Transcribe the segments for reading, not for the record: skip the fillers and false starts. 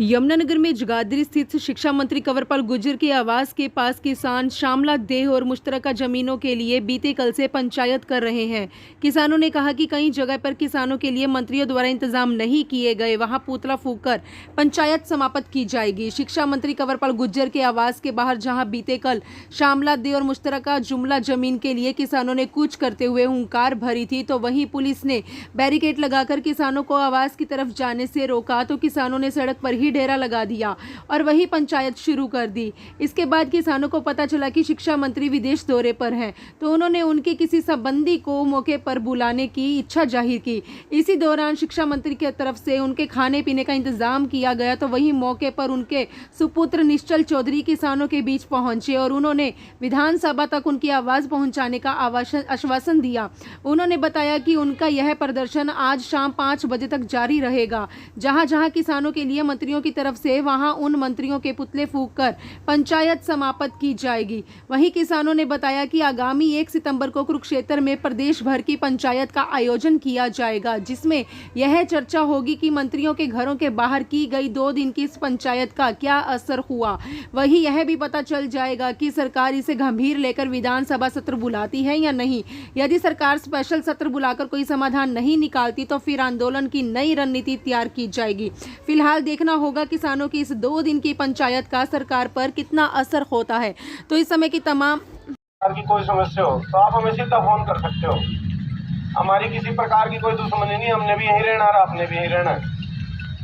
यमुनानगर में जगाधरी स्थित शिक्षा मंत्री कंवरपाल गुर्जर के आवास के पास किसान श्यामला देह और मुश्तरका जमीनों के लिए बीते कल से पंचायत कर रहे हैं। किसानों ने कहा कि कई जगह पर किसानों के लिए मंत्रियों द्वारा इंतजाम नहीं किए गए, वहां पुतला फूंक कर पंचायत समाप्त की जाएगी। शिक्षा मंत्री कंवरपाल गुर्जर के आवास के बाहर जहाँ बीते कल श्यामला देह और मुश्तरका जुमला जमीन के लिए किसानों ने कूच करते हुए हुंकार भरी थी, तो वहीं पुलिस ने बैरिकेड लगाकर किसानों को आवास की तरफ जाने से रोका, तो किसानों ने सड़क पर ही डेरा लगा दिया और वही पंचायत शुरू कर दी। इसके बाद किसानों को पता चला कि शिक्षा मंत्री विदेश दौरे पर हैं, तो उन्होंने उनके किसी संबंधी को मौके पर बुलाने की इच्छा जाहिर की। इसी दौरान शिक्षा मंत्री की तरफ से उनके खाने पीने का इंतजाम किया गया, तो वहीं मौके पर उनके सुपुत्र निश्चल चौधरी किसानों के बीच पहुंचे और उन्होंने विधानसभा तक उनकी आवाज पहुंचाने का आश्वासन दिया। उन्होंने बताया कि उनका यह प्रदर्शन आज शाम 5 बजे तक जारी रहेगा। जहां जहां किसानों के लिए मंत्रियों की तरफ से वहां उन मंत्रियों के पुतले फूंक कर पंचायत समाप्त की जाएगी। वहीं किसानों ने बताया कि आगामी 1 सितंबर को कुरुक्षेत्र में प्रदेश भर की पंचायत का आयोजन किया जाएगा, जिसमें यह चर्चा होगी कि मंत्रियों के घरों के बाहर की गई 2 दिन की इस पंचायत का क्या असर हुआ। वहीं यह भी पता चल जाएगा कि सरकार इसे गंभीर लेकर विधानसभा सत्र बुलाती है या नहीं। यदि सरकार स्पेशल सत्र बुलाकर कोई समाधान नहीं निकालती तो फिर आंदोलन की नई रणनीति तैयार की जाएगी। फिलहाल देखना होगा किसानों की इस 2 दिन की पंचायत का सरकार पर कितना असर होता है। तो इस समय की तमाम की कोई समस्या हो तो आप हमें सीधा फोन कर सकते हो। हमारी किसी प्रकार की कोई दुश्मनी नहीं, हमने भी यहीं रहना और आपने भी यहीं रहना है।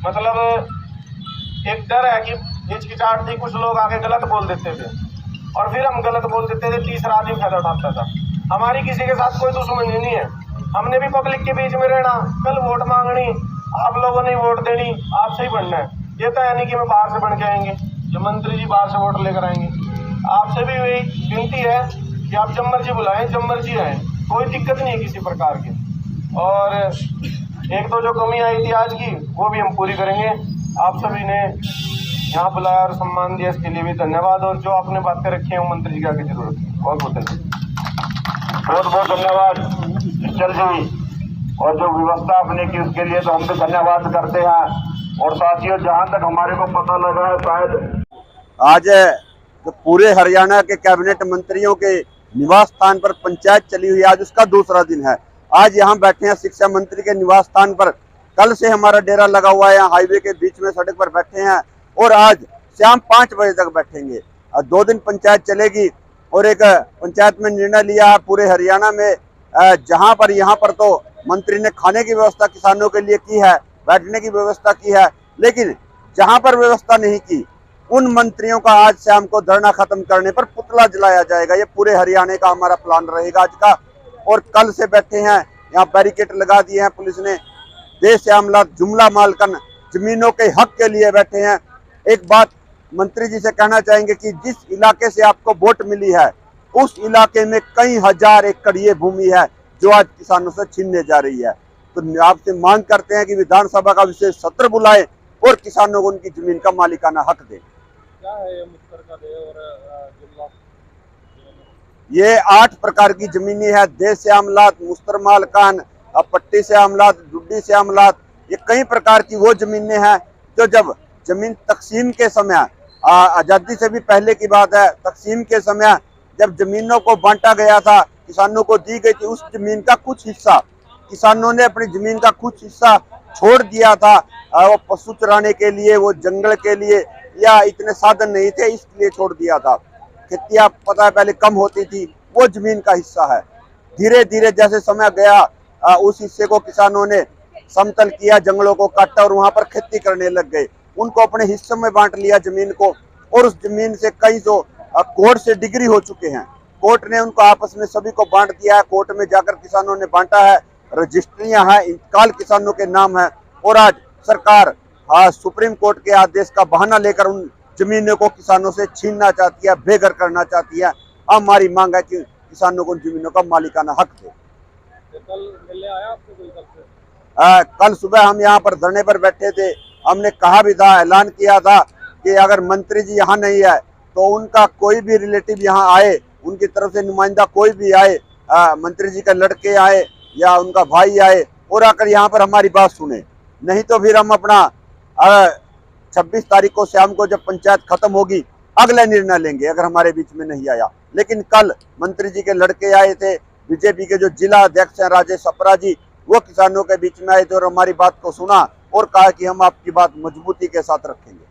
मतलब एक डर है कि हिचकिचाहट थी, कुछ लोग आगे गलत बोल देते थे और फिर हम गलत बोल देते थे, तीसरा आदमी फायदा उठाता था। हमारी किसी के साथ कोई दुश्मनी नहीं है, हमने भी पब्लिक के बीच में रहना। कल वोट मांगनी, आप लोगों ने वोट देनी, आपसे ही बनना है। ये तो यानी कि मैं बाहर से बन के आएंगे, जो मंत्री जी बाहर से वोट लेकर आएंगे। आपसे भी वही विनती है कि आप जब मर्जी बुलाएं, जब मर्जी आए, कोई दिक्कत नहीं है किसी प्रकार की। और एक तो जो कमी आई थी आज की, वो भी हम पूरी करेंगे। आप सभी ने यहाँ बुलाया और सम्मान दिया, इसके लिए भी धन्यवाद। और जो आपने बातें रखी हैं वो मंत्री जी की आगे जरूरत है। बहुत बहुत धन्यवाद, बहुत बहुत धन्यवाद निश्चल जी। और जो व्यवस्था आपने की उसके लिए तो हम तो धन्यवाद करते हैं। और साथियों, जहाँ तक हमारे को पता लगा है, शायद आज जो पूरे हरियाणा के कैबिनेट मंत्रियों के निवास स्थान पर पंचायत चली हुई, आज उसका दूसरा दिन है। आज यहाँ बैठे हैं शिक्षा मंत्री के निवास स्थान पर। कल से हमारा डेरा लगा हुआ है, यहाँ हाईवे के बीच में सड़क पर बैठे हैं और आज शाम 5 बजे तक बैठेंगे। 2 दिन पंचायत चलेगी और एक पंचायत में निर्णय लिया है पूरे हरियाणा में, जहाँ पर यहाँ पर तो मंत्री ने खाने की व्यवस्था किसानों के लिए की है, बैठने की व्यवस्था की है, लेकिन जहाँ पर व्यवस्था नहीं की उन मंत्रियों का आज शाम को धरना खत्म करने पर पुतला जलाया जाएगा। ये पूरे हरियाणा का हमारा प्लान रहेगा आज का। और कल से बैठे हैं, यहाँ बैरिकेड लगा दिए हैं पुलिस ने। देश श्यामला जुमला मालकन जमीनों के हक के लिए बैठे हैं। एक बात मंत्री जी से कहना चाहेंगे कि जिस इलाके से आपको वोट मिली है उस इलाके में कई हजार एकड़ ये भूमि है जो आज किसानों से छीनने जा रही है। तो आपसे मांग करते हैं कि विधानसभा का विशेष सत्र बुलाएं और किसानों को उनकी जमीन का मालिकाना हक दें। क्या है ये मुश्तरका देह और जुमला? ये 8 प्रकार की जमीनी है। देश श्यामलात, मुश्तर मालकान, पट्टी श्यामलात, डुड्डी श्यामलात, ये कई प्रकार की वो जमीनें हैं जो जब जमीन तकसीम के समय, आज़ादी से भी पहले की बात है, तकसीम के समय जब जमीनों को बांटा गया था, किसानों को दी गई थी, उस जमीन का कुछ हिस्सा किसानों ने अपनी जमीन का कुछ हिस्सा छोड़ दिया था। वो पशु चराने के लिए, वो जंगल के लिए, या इतने साधन नहीं थे इसलिए छोड़ दिया था। खेतियाँ पता है पहले कम होती थी, वो जमीन का हिस्सा है। धीरे धीरे जैसे समय गया, उस हिस्से को किसानों ने समतल किया, जंगलों को काटा और वहां पर खेती करने लग गए। उनको अपने हिस्सों में बांट लिया जमीन को, और उस जमीन से कई जो कोर्ट से डिग्री हो चुके हैं, कोर्ट ने उनको आपस में सभी को बांट दिया है। कोर्ट में जाकर किसानों ने बांटा है, रजिस्ट्रियां हैं, इंतकाल किसानों के नाम है। और आज सरकार सुप्रीम कोर्ट के आदेश का बहाना लेकर उन जमीनों को किसानों से छीनना चाहती है, बेघर करना चाहती है। हमारी मांग है कि किसानों को उन जमीनों का मालिकाना हक दे। कल मिलने आया आपको कोई? कल से कल सुबह हम यहाँ पर धरने पर बैठे थे। हमने कहा भी था, ऐलान किया था कि अगर मंत्री जी यहाँ नहीं है तो उनका कोई भी रिलेटिव यहाँ आए, उनकी तरफ से नुमाइंदा कोई भी आए, मंत्री जी के लड़के आए या उनका भाई आए और आकर यहाँ पर हमारी बात सुने। नहीं तो फिर हम अपना 26 तारीख को शाम को जब पंचायत खत्म होगी अगला निर्णय लेंगे, अगर हमारे बीच में नहीं आया। लेकिन कल मंत्री जी के लड़के आए थे, बीजेपी के जो जिला अध्यक्ष हैं राजेश सप्रा जी, वो किसानों के बीच में आए थे और हमारी बात को सुना और कहा कि हम आपकी बात मजबूती के साथ रखेंगे।